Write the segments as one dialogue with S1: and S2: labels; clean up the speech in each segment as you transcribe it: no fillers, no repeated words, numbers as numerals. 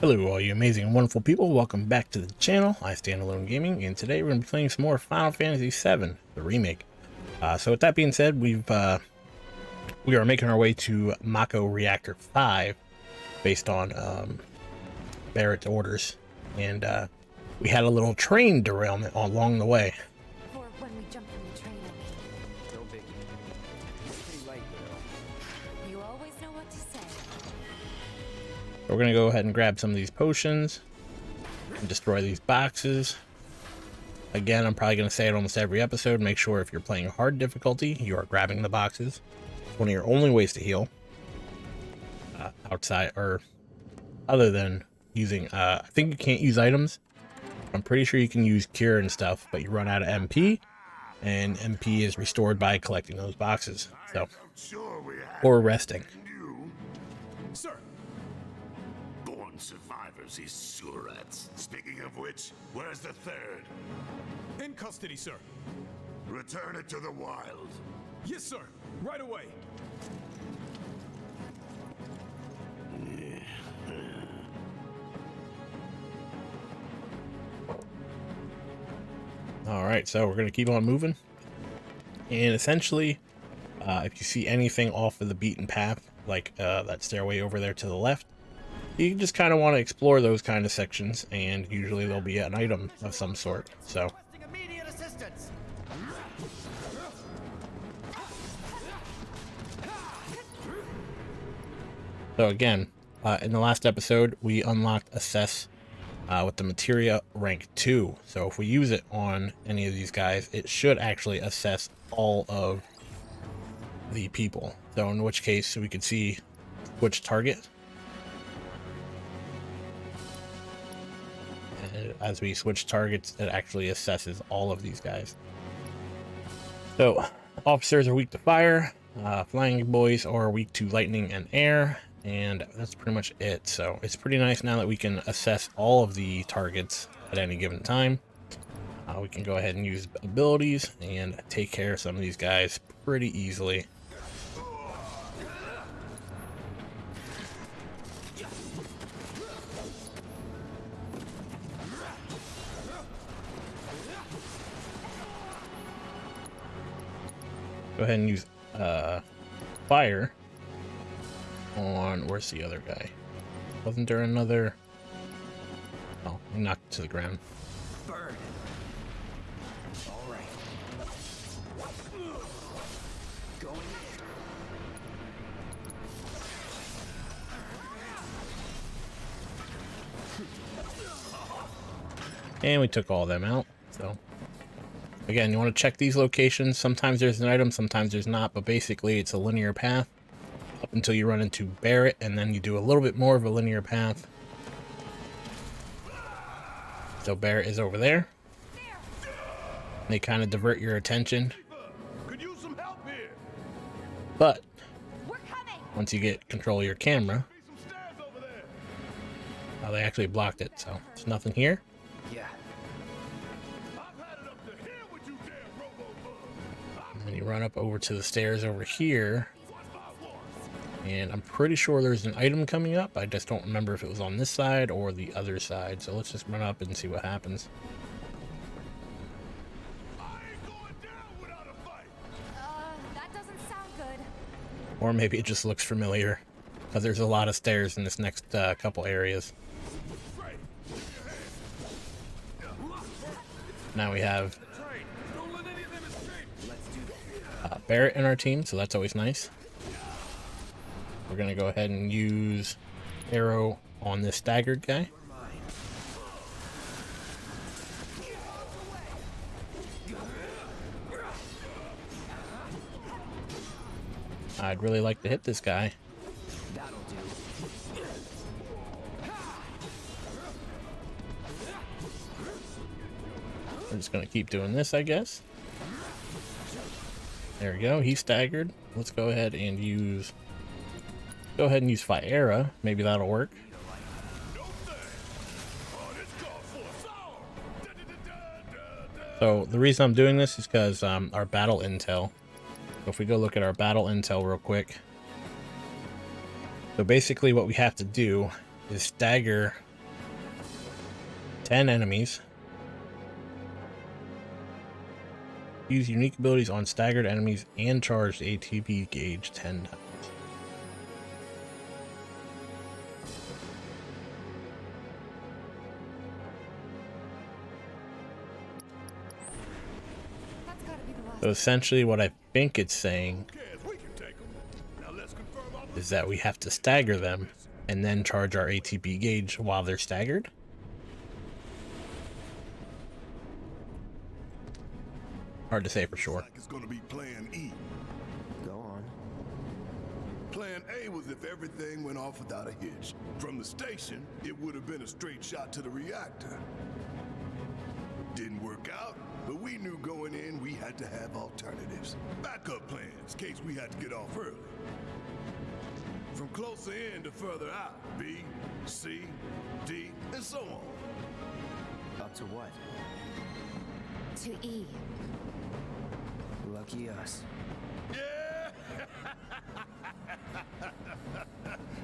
S1: Hello all you amazing and wonderful people, welcome back to the channel, IStandAlone Gaming, and today we're going to be playing some more Final Fantasy VII, the remake. So with that being said, we are making our way to Mako Reactor 5, based on Barrett's orders, and we had a little train derailment along the way.
S2: Or when we jumped from the train, I mean.
S3: No biggie. It's pretty late, though.
S2: You always know what to say.
S1: So we're going to go ahead and grab some of these potions and destroy these boxes. Again, I'm probably going to say it almost every episode. Make sure if you're playing hard difficulty, you are grabbing the boxes. It's one of your only ways to heal. Outside, or other than using, I think you can't use items. I'm pretty sure you can use cure and stuff, but you run out of MP, and MP is restored by collecting those boxes. So, or resting.
S4: Sir. Born survivors, these surats. Speaking of which, where's the third?
S5: In custody, sir.
S4: Return it to the wild.
S5: Yes, sir. Right away.
S1: Alright, so we're going to keep on moving. And essentially, if you see anything off of the beaten path, like that stairway over there to the left, you just kind of want to explore those kind of sections, and usually there'll be an item of some sort. So, again, in the last episode, we unlocked Assess with the materia rank 2. So if we use it on any of these guys, it should actually assess all of the people. So in which case we could see which target. And as we switch targets, it actually assesses all of these guys. So officers are weak to fire, flying boys are weak to lightning and air, and that's pretty much it. So it's pretty nice now that we can assess all of the targets at any given time. We can go ahead and use abilities and take care of some of these guys pretty easily. Go ahead and use fire on, where's the other guy? Wasn't there another? Oh, he knocked it to the ground.
S3: Burn. All right. Going in.
S1: And we took all of them out. So again, you want to check these locations. Sometimes there's an item, sometimes there's not, but basically it's a linear path up until you run into Barrett, and then you do a little bit more of a linear path. So Barrett is over there. They kind of divert your attention.
S4: Could use some help here.
S1: But
S2: We're coming!
S1: once you get control of your camera,
S4: Some stairs over there.
S1: they actually blocked it, so there's nothing here.
S3: Yeah.
S4: I've had it up to here with you damn robo-bug.
S1: And then you run up over to the stairs over here.
S4: One by one.
S1: And I'm pretty sure there's an item coming up. I just don't remember if it was on this side or the other side. So let's just run up and see what happens.
S4: I ain't going down without a fight.
S2: That doesn't sound good.
S1: Or maybe it just looks familiar, because there's a lot of stairs in this next couple areas.
S4: Right.
S1: Now we have
S4: Train. Don't let any of them escape.
S3: Let's do that.
S1: Barrett in our team, so that's always nice. We're going to go ahead and use arrow on this staggered guy. I'd really like to hit this guy.
S3: That'll do.
S1: We're just going to keep doing this, I guess. There we go. He's staggered. Let's go ahead and use... Go ahead and use Fire. Maybe that'll work. So the reason I'm doing this is because our battle intel. So if we go look at our battle intel real quick. So basically what we have to do is stagger 10 enemies. Use unique abilities on staggered enemies and charge the ATB gauge 10 times.
S2: That's gotta be the last.
S1: So essentially what I think it's saying
S4: Cares, we can take 'em. Now let's confirm our
S1: is that we have to stagger them and then charge our ATB gauge while they're staggered. Hard to say for sure.
S4: like it's gonna be plan E.
S3: Go on.
S4: Plan A was if everything went off without a hitch. From the station, it would have been a straight shot to the reactor. Didn't work out, but we knew going in we had to have alternatives. Backup plans, in case we had to get off early. From closer in to further out, B, C, D, and so on.
S3: Up to what?
S2: To E.
S3: Lucky us.
S4: Yeah!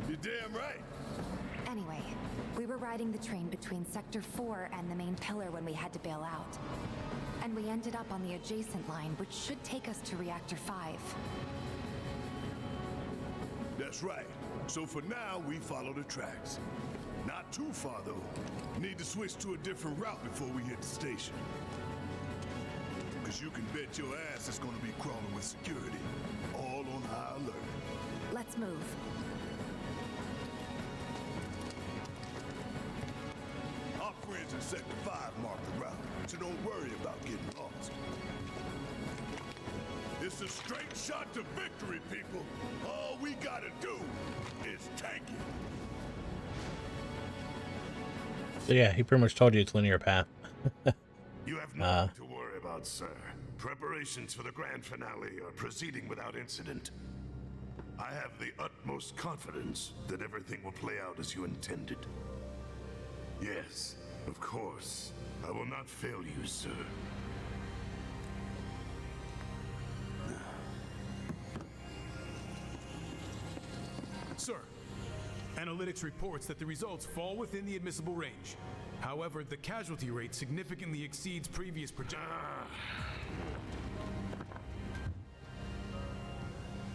S4: You're damn right.
S2: Anyway, we were riding the train between Sector 4 and the main pillar when we had to bail out. And we ended up on the adjacent line, which should take us to Reactor 5.
S4: That's right. So for now, we follow the tracks. Not too far, though. Need to switch to a different route before we hit the station. Because you can bet your ass it's going to be crawling with security. All on high alert.
S2: Let's move.
S4: Our friends in Sector 5 mark the route, so don't worry about getting lost. It's a straight shot to victory, people. All we gotta do is tank it.
S1: So yeah, he pretty much told you it's linear path.
S4: You have nothing to worry about, sir. Preparations for the grand finale are proceeding without incident. I have the utmost confidence that everything will play out as you intended. Yes, of course. I will not fail you, sir.
S5: Sir, analytics reports that the results fall within the admissible range. However, the casualty rate significantly exceeds previous projections.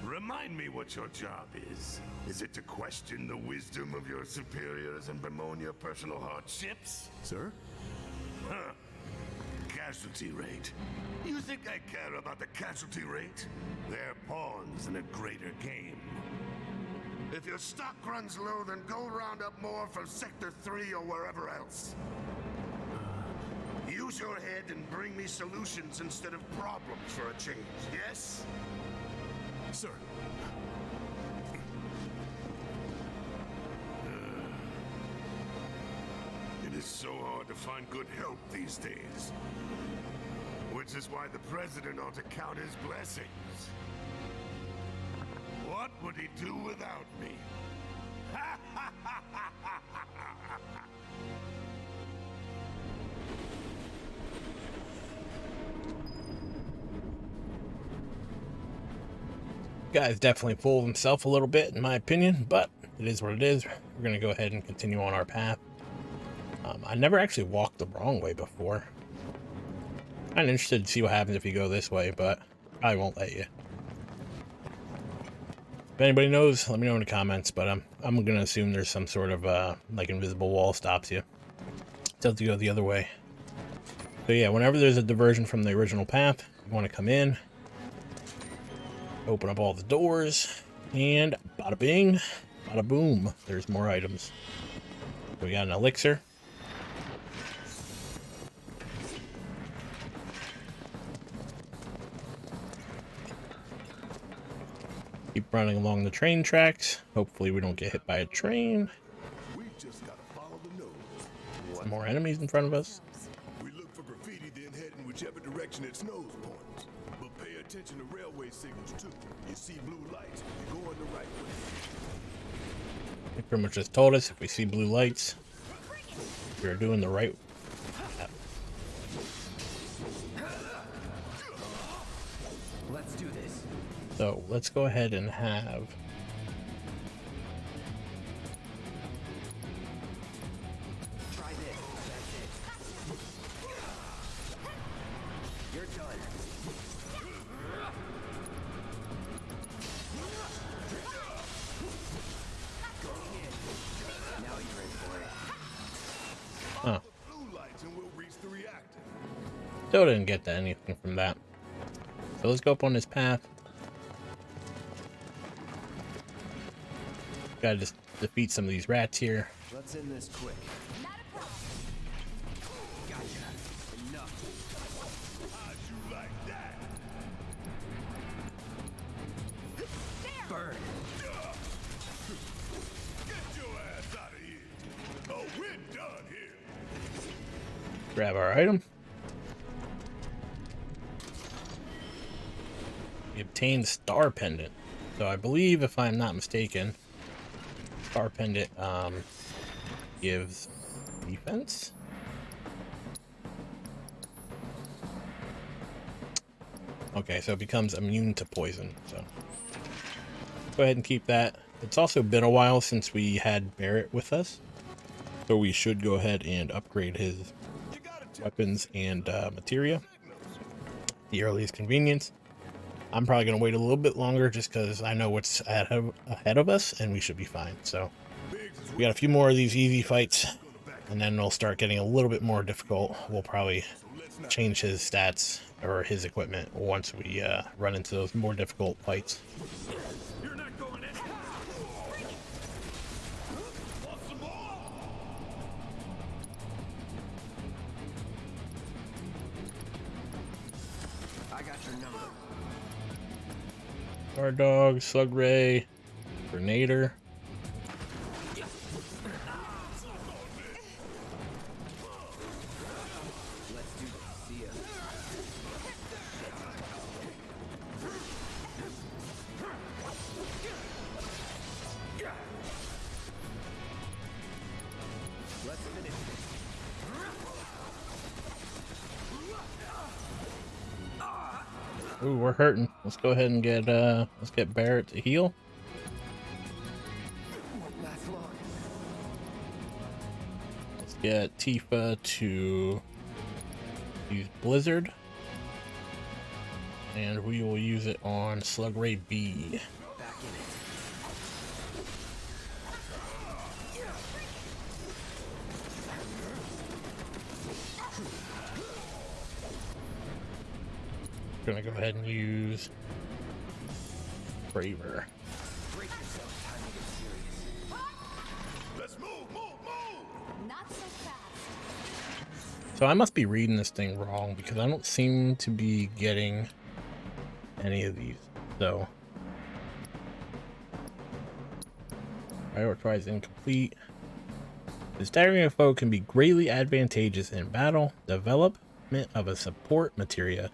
S4: Remind me what your job is. Is it to question the wisdom of your superiors and bemoan your personal hardships?
S5: Sir?
S4: Huh. Casualty rate. You think I care about the casualty rate? They're pawns in a greater game. If your stock runs low, then go round up more from Sector 3 or wherever else. Use your head and bring me solutions instead of problems for a change, yes?
S5: Sir.
S4: It is so hard to find good help these days. Which is why the President ought to count his blessings. What would he do without me?
S1: Guy's definitely full of himself a little bit, in my opinion, but it is what it is. We're going to go ahead and continue on our path. I never actually walked the wrong way before. Kind of interested to see what happens if you go this way, but I won't let you. If anybody knows, let me know in the comments, but I'm going to assume there's some sort of, like, invisible wall stops you. Tells you to go the other way. So yeah, whenever there's a diversion from the original path, you want to come in, open up all the doors, and bada bing, bada boom, there's more items. So we got an elixir. Keep running along the train tracks. Hopefully we don't get hit by a train.
S4: We just gotta follow the nose.
S1: Some more enemies in front of us.
S4: We look for graffiti, then head in whichever direction its nose points. But pay attention to railway signals too. You see blue lights, you go on the right way.
S1: They pretty much just told us if we see blue lights, we're doing the right.
S3: Let's do this.
S1: So let's go ahead and have
S3: Try this. That's it.
S1: Oh.
S4: The blue lights and we'll reach the reactor.
S1: Still didn't get anything from that. So let's go up on this path. Gotta just defeat some of these rats here.
S3: Let's end this quick.
S2: Not a problem.
S3: Gotcha. Enough.
S4: How'd you like that?
S3: Burn.
S4: Get your ass out of here. Oh, we're done here.
S1: Grab our item. We obtained the star pendant. So I believe, if I'm not mistaken, star pendant gives defense. Okay, so it becomes immune to poison. So go ahead and keep that. It's also been a while since we had Barrett with us, so we should go ahead and upgrade his
S4: You gotta check
S1: weapons and materia,
S4: signals.
S1: the earliest convenience. I'm probably going to wait a little bit longer just because I know what's ahead of us, and we should be fine. So
S4: Biggs is
S1: we got a few more of these easy fights, and then they'll start getting a little bit more difficult. We'll probably
S4: let's not.
S1: change his stats or his equipment once we run into those more difficult fights.
S4: You're not going in. Want some more?
S3: I got your number.
S1: Guard dog, slug ray, grenader.
S3: Let's do this. See ya. Let's finish this.
S1: Ooh, we're hurting. Let's go ahead and get Barrett to heal.
S3: Won't last long.
S1: Let's get Tifa to use Blizzard. And we will use it on Slug Ray B.
S3: Back in it.
S1: Gonna go ahead and use Braver.
S3: Break yourself. Time to get serious.
S4: Let's move.
S2: Not so fast.
S1: So I must be reading this thing wrong because I don't seem to be getting any of these. So prioritize incomplete. The staggering of foe can be greatly advantageous in battle. Development of a support materia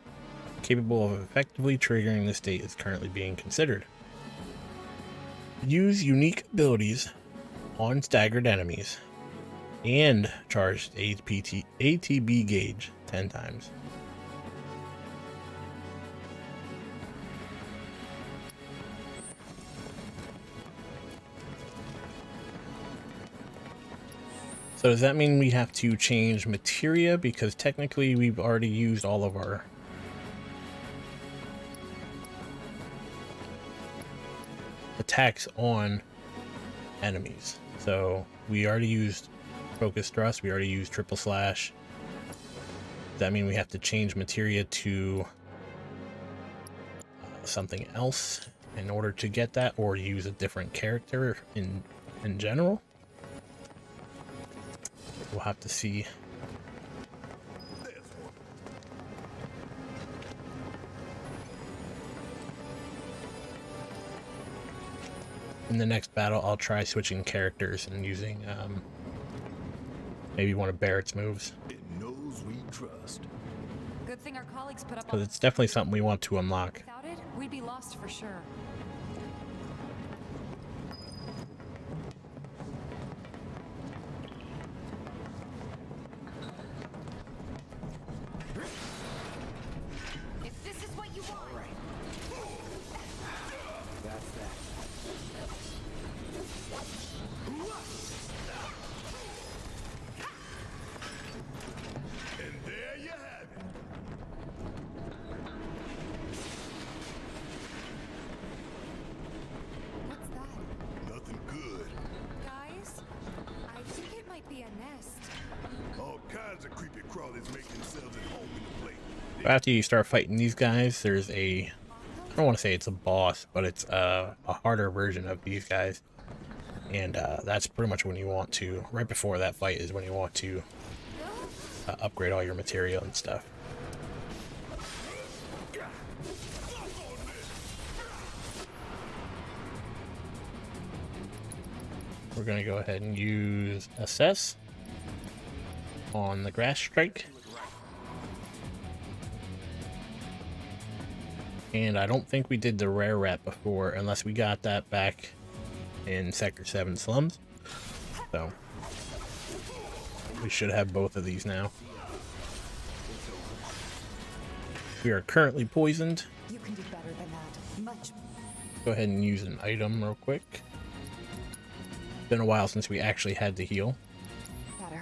S1: capable of effectively triggering the state is currently being considered. Use unique abilities on staggered enemies and charge the ATB gauge 10 times. So does that mean we have to change materia? Because technically we've already used all of our attacks on enemies. So we already used focus thrust, we already used triple slash. Does that mean we have to change materia to something else in order to get that, or use a different character in general? We'll have to see. In the next battle, I'll try switching characters and using maybe one of Barrett's moves,
S4: It knows we trust.
S2: Good thing our colleagues put up
S1: because
S2: on.
S1: it's definitely something we want to unlock.
S2: Without it, we'd be lost for sure. If this is what you want.
S3: That's that.
S4: And there you have it.
S2: What's that?
S4: Nothing good.
S2: Guys, I think it might be a nest.
S4: kinds of creepy crawlies make themselves at home in the plate.
S1: After you start fighting these guys, there's a, I don't want to say it's a boss, but it's a harder version of these guys. And that's pretty much when you want to, right before that fight is when you want to upgrade all your material and stuff. We're going to go ahead and use Assess on the Grass Strike. And I don't think we did the Rare Rat before, unless we got that back in Sector 7 Slums. So, we should have both of these now. We are currently poisoned.
S2: You can do better than that. Much.
S1: Go ahead and use an item real quick. It's been a while since we actually had to heal.
S2: Better.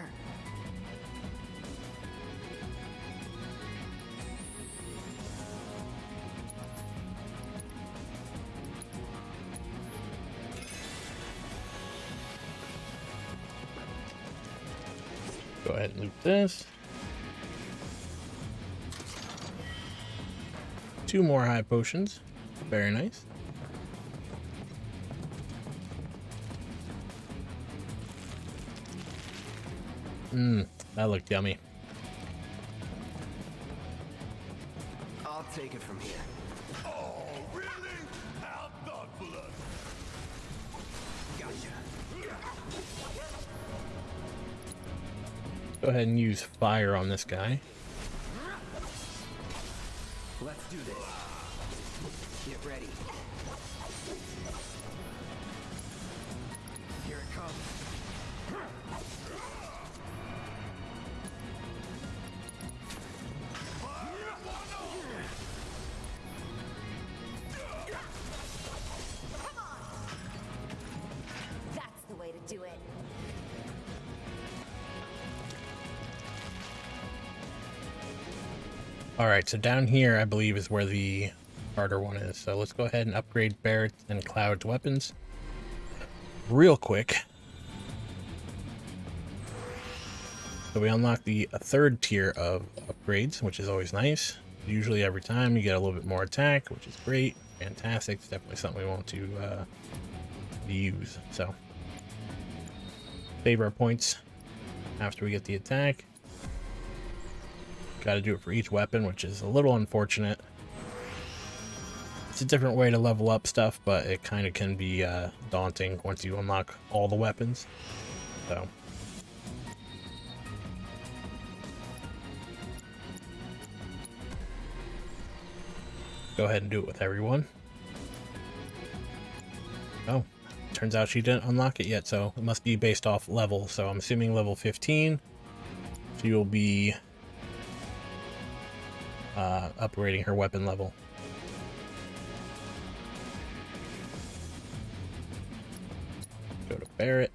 S1: Go ahead and loot this. 2 more high potions. Very nice. That looked yummy.
S3: I'll take it from here.
S4: Oh, really? How thoughtful of you.
S3: Gotcha.
S1: Go ahead and use fire on this guy.
S3: Let's do this. Get ready. Here it comes.
S2: That's the way to do it.
S1: Alright, so down here I believe is where the harder one is. So let's go ahead and upgrade Barrett and Cloud's weapons real quick. So we unlock the 3rd tier of upgrades, which is always nice. Usually every time you get a little bit more attack, which is great. Fantastic. It's definitely something we want to use. So save our points after we get the attack. Got to do it for each weapon, which is a little unfortunate. It's a different way to level up stuff, but it kind of can be daunting once you unlock all the weapons. So go ahead and do it with everyone. Oh, turns out she didn't unlock it yet, so it must be based off level. So I'm assuming level 15. She will be upgrading her weapon level. Go to Barrett.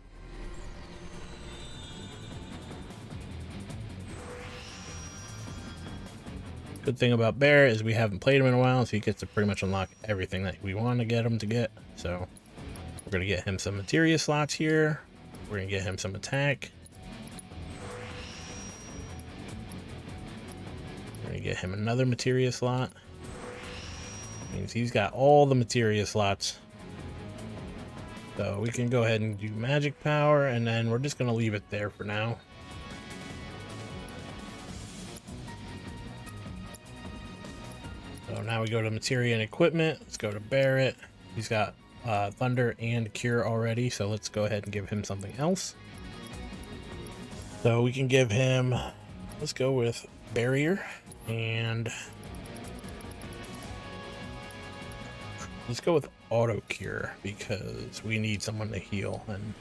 S1: Good thing about Barrett is we haven't played him in a while, so he gets to pretty much unlock everything that we want to get him to get. So we're going to get him some materia slots here. We're going to get him some attack. We're going to get him another materia slot. Means he's got all the materia slots. So we can go ahead and do magic power, and then we're just going to leave it there for now. So now we go to materia and equipment. Let's go to Barrett. He's got thunder and cure already, so let's go ahead and give him something else. So we can give him, let's go with barrier, and let's go with auto cure because we need someone to heal, and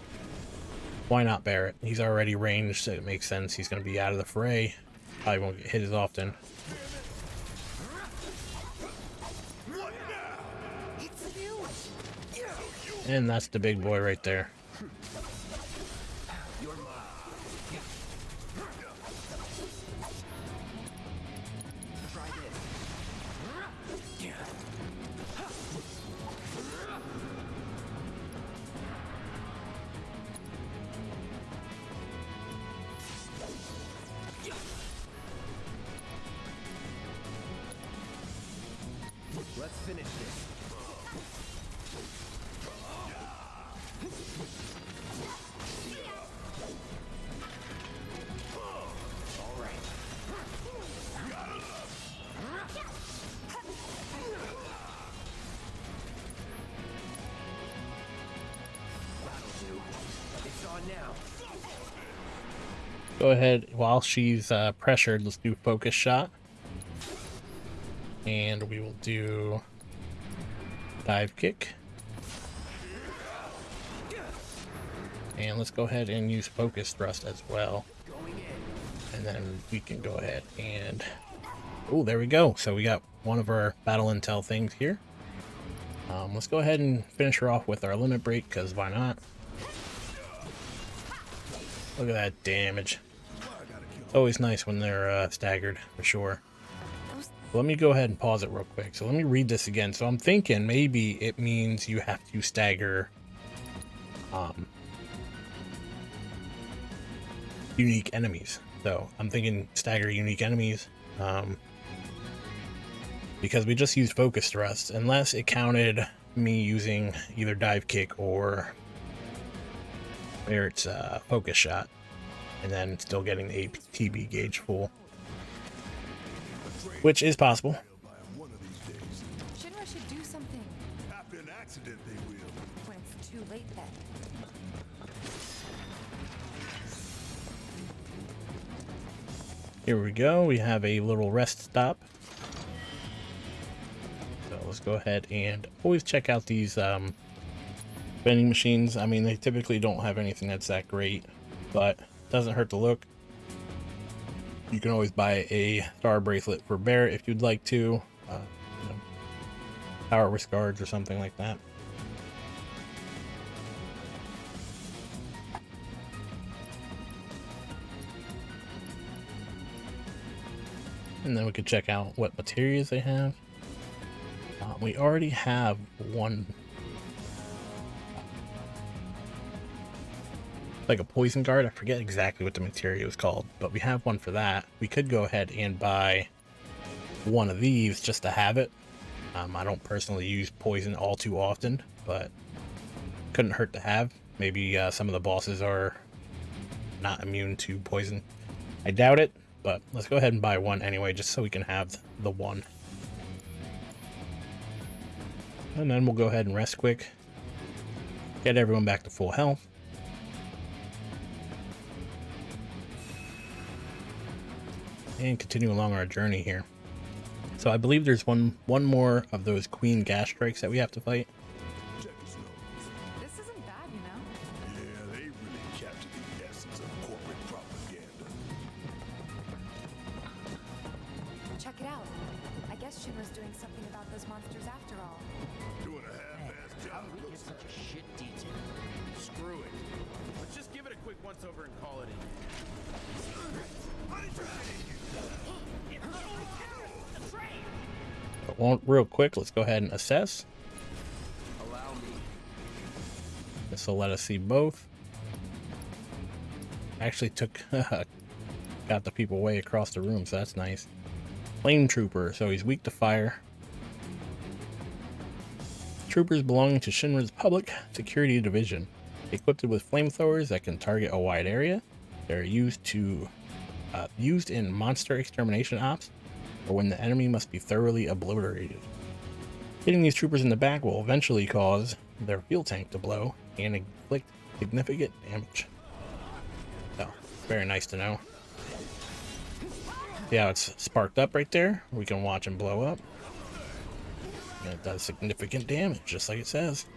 S1: why not Barrett? He's already ranged, so it makes sense. He's going to be out of the fray. Probably won't get hit as often. And that's the big boy right there.
S3: finish this. All right. That'll do. It's on now.
S1: Go ahead, while she's pressured, let's do focus shot. And we will do dive kick. And let's go ahead and use focus thrust as well. And then we can go ahead and... Oh, there we go. So we got one of our battle intel things here. Let's go ahead and finish her off with our limit break, because why not? Look at that damage. It's always nice when they're staggered, for sure. Let me go ahead and pause it real quick. So let me read this again. So I'm thinking maybe it means you have to stagger unique enemies. So I'm thinking stagger unique enemies because we just used focus thrust, unless it counted me using either dive kick or where it's focus shot, and then still getting the ATB gauge full, which is possible.
S4: One of these days.
S2: Shinra should do something.
S4: After an accident, they will.
S2: When it's too late then.
S1: Here we go. We have a little rest stop. So let's go ahead and always check out these vending machines. I mean, they typically don't have anything that's that great, but it doesn't hurt to look. You can always buy a star bracelet for Barret if you'd like to. You know, power risk guards or something like that. And then we could check out what materials they have. We already have one, like a poison guard. I forget exactly what the material is called, but we have one for that. We could go ahead and buy one of these just to have it. I don't personally use poison all too often, but couldn't hurt to have. Maybe some of the bosses are not immune to poison. I doubt it, but let's go ahead and buy one anyway, just so we can have the one. And then we'll go ahead and rest quick. Get everyone back to full health. And continue along our journey here. So I believe there's one more of those queen gas strikes that we have to fight.
S4: Check his nose.
S2: This isn't bad, you know?
S4: Yeah, they really captured the essence of corporate propaganda.
S2: Check it out. I guess Shinra's doing something about those monsters after all.
S4: Doing a half-assed job.
S3: We get such a shit detail.
S6: Screw it. Let's just give it a quick once-over and call it in.
S1: But real quick, let's go ahead and assess.
S3: Allow me.
S1: This will let us see both. Actually took got the people way across the room, so that's nice. Flame Trooper, so he's weak to fire. Troopers belonging to Shinra's Public Security Division, equipped with flamethrowers that can target a wide area. They're used in monster extermination ops, or when the enemy must be thoroughly obliterated. Hitting these troopers in the back will eventually cause their fuel tank to blow and inflict significant damage. So, very nice to know. Yeah, it's sparked up right there. We can watch him blow up. And it does significant damage, just like it says.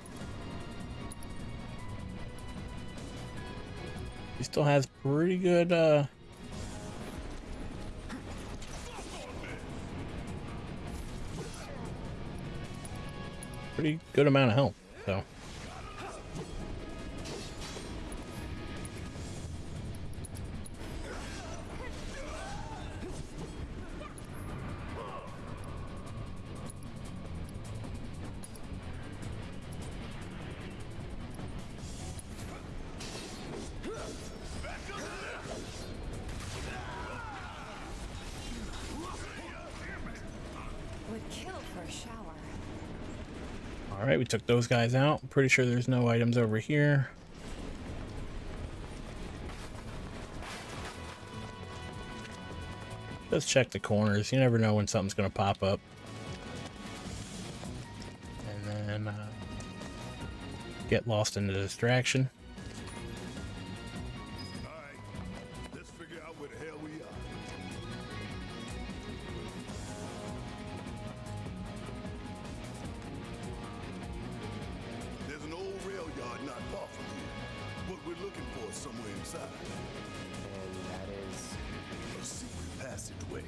S1: He still has pretty good, pretty good amount of health, so.
S2: Would kill for a shower.
S1: Alright, we took those guys out. I'm pretty sure there's no items over here. Just check the corners. You never know when something's going to pop up. And then get lost in the distraction.
S4: Alright, let's figure out where the hell we are. There's an old rail yard not far from here. What we're looking for is somewhere inside.
S3: And that is...
S4: A secret passageway.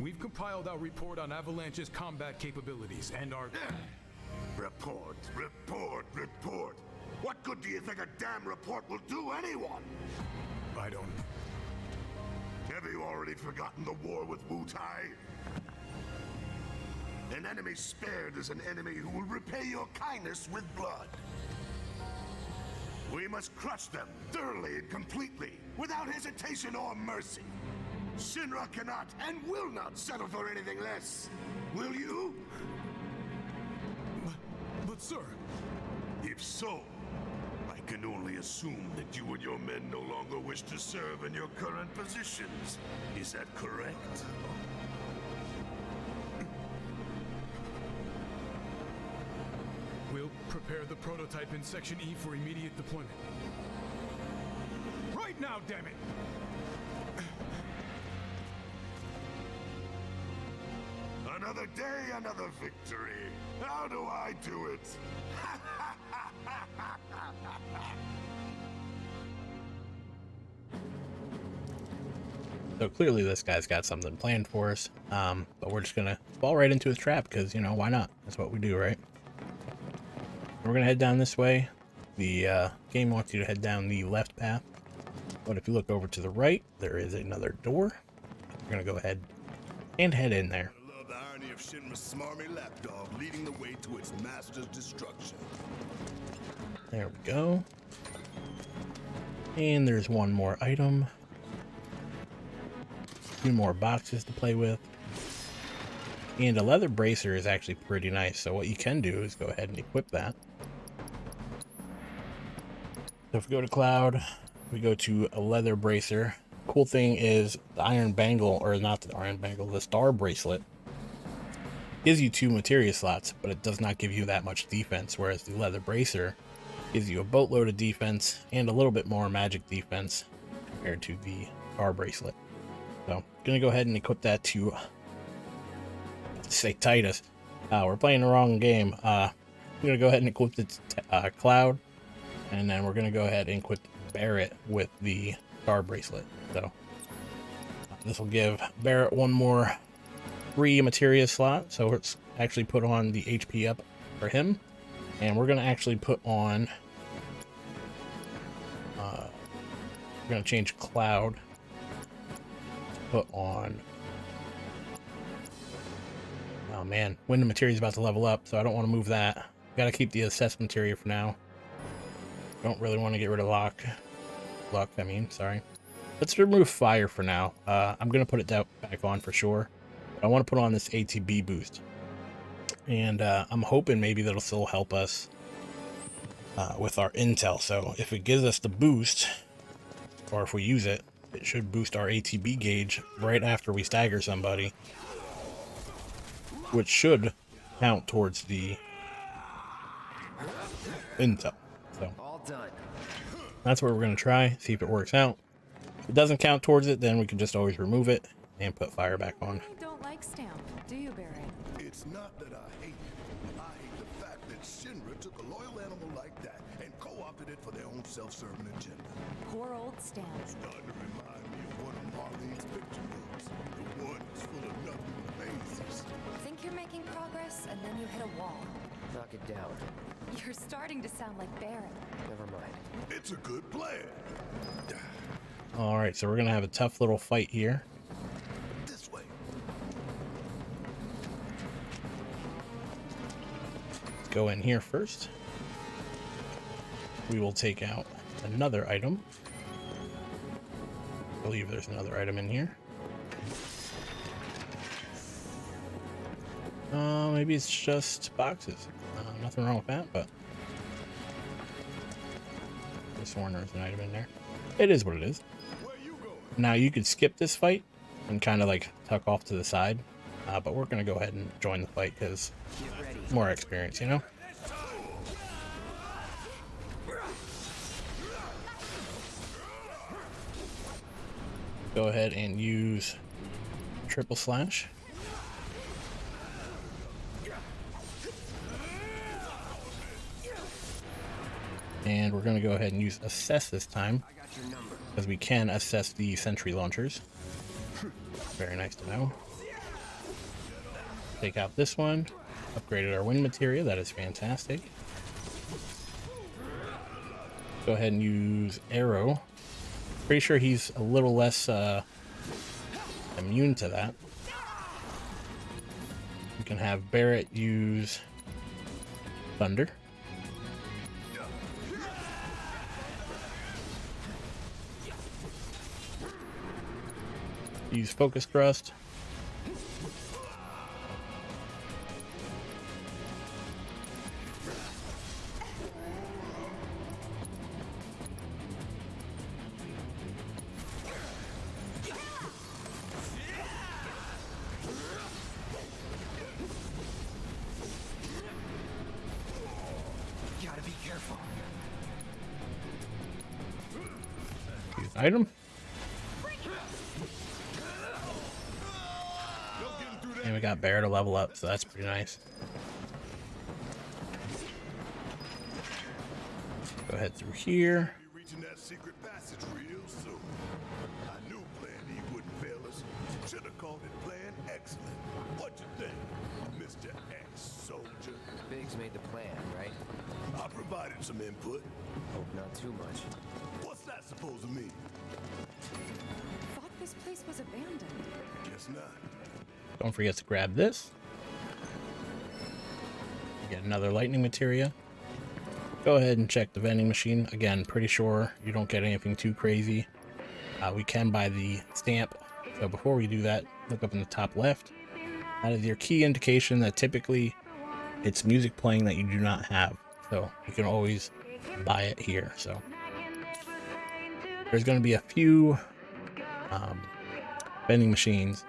S5: We've compiled our report on Avalanche's combat capabilities and our...
S4: Report, report, report. What good do you think a damn report will do anyone?
S5: I don't...
S4: Have you already forgotten the war with Wu-Tai? An enemy spared is an enemy who will repay your kindness with blood. We must crush them thoroughly and completely, without hesitation or mercy. Shinra cannot and will not settle for anything less. Will you?
S5: But sir...
S4: If so, I can only assume that you and your men no longer wish to serve in your current positions. Is that correct?
S5: We'll prepare the prototype in Section E for immediate deployment. Right now, damn it!
S4: Another day, another victory. How do I do it?
S1: So clearly this guy's got something planned for us, but we're just gonna fall right into his trap because, you know, why not? That's what we do, right? We're gonna head down this way. The game wants you to head down the left path, but if you look over to the right, there is another door. We're gonna go ahead and head in there.
S4: I love the irony of Shinra's smarmy lapdog leading the way to its master's destruction.
S1: There we go. And there's one more item. A few more boxes to play with. And a leather bracer is actually pretty nice. So what you can do is go ahead and equip that. So if we go to Cloud, we go to a leather bracer. Cool thing is the iron bangle, or not the iron bangle, the star bracelet gives you 2 materia slots, but it does not give you that much defense, whereas the leather bracer gives you a boatload of defense and a little bit more magic defense compared to the star bracelet. So I'm gonna go ahead and equip that to say Titus. We're playing the wrong game. I'm gonna go ahead and equip the Cloud, and then we're gonna go ahead and equip Barrett with the star bracelet. So this will give Barrett one more free materia slot, so let's actually put on the HP up for him, and we're gonna actually put on we're gonna change Cloud, put on, oh man, wind materia is about to level up, so I don't want to move that. Gotta keep the assess materia for now. Don't really want to get rid of luck, I mean, sorry. Let's remove fire for now. I'm gonna put it back on for sure. But I want to put on this ATB boost, and I'm hoping maybe that'll still help us with our intel. So if it gives us the boost, or if we use it, it should boost our ATB gauge right after we stagger somebody, which should count towards the intel. So
S3: All done.
S1: that's what we're going to try, see if it works out. If it doesn't count towards it, then we can just always remove it and put fire back on.
S2: You don't like Stamp, do you, Barrett?
S4: It's not that I hate it. I hate the fact that Shinra took a loyal animal like that and co-opted it for their own self-serving agenda.
S2: Poor old Stamp.
S4: Starting to remind me of one of Marlene's picture books. The one that's full of nothing but mazes.
S2: Think you're making progress, and then you hit a wall.
S3: Knock it down.
S2: You're starting to sound like Barrett.
S3: Never mind.
S4: It's a good plan.
S1: Alright, so we're going to have a tough little fight here.
S4: This way.
S1: Let's go in here first. We will take out another item. I believe there's another item in here. Maybe it's just boxes. Nothing wrong with that, but I sworn there's an item in there. It is what it is. Now you could skip this fight and kind of like tuck off to the side, but we're gonna go ahead and join the fight because more experience, you know. Go ahead and use triple slash. And we're going to go ahead and use assess this time because we can assess the sentry launchers. Very nice to know. Take out this one. Upgraded our wind materia. That is fantastic. Go ahead and use arrow. Pretty sure he's a little less immune to that. We can have Barrett use thunder. Use focus thrust.
S3: Gotta be careful.
S1: Use item. And we got Bear to level up, so that's pretty nice. Go ahead through here.
S4: Be reaching that secret passage real soon. I knew Plan E wouldn't fail us. Should have called it Plan Excellent. What you think, Mr. Ex-Soldier?
S3: Biggs made the plan, right?
S4: I provided some input.
S3: Hope not too much.
S4: What's that supposed to mean?
S2: Thought this place was abandoned.
S4: Guess not.
S1: Don't forget to grab this. Get another lightning materia. Go ahead and check the vending machine. Again, pretty sure you don't get anything too crazy. We can buy the stamp. So before we do that, look up in the top left. That is your key indication that typically it's music playing that you do not have. So you can always buy it here. So there's going to be a few vending machines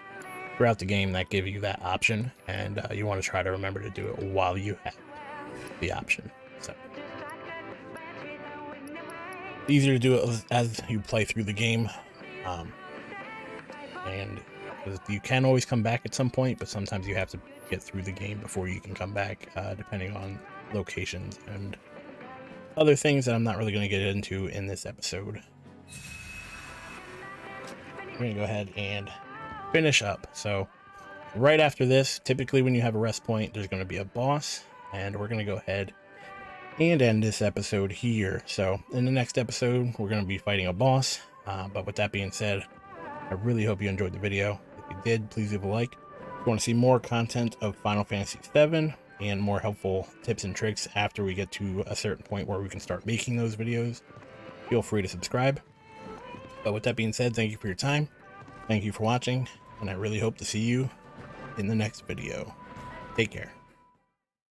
S1: throughout the game that give you that option, and you want to try to remember to do it while you have the option. So easier to do it as you play through the game, and you can always come back at some point, but sometimes you have to get through the game before you can come back, depending on locations and other things that I'm not really going to get into in this episode. We're going to go ahead and finish up. So right after this, typically when you have a rest point, there's going to be a boss, and we're going to go ahead and end this episode here. So in the next episode, we're going to be fighting a boss. But with that being said, I really hope you enjoyed the video. If you did, please leave a like. If you want to see more content of Final Fantasy VII and more helpful tips and tricks after we get to a certain point where we can start making those videos, feel free to subscribe. But with that being said, thank you for your time. Thank you for watching, and I really hope to see you in the next video. Take care.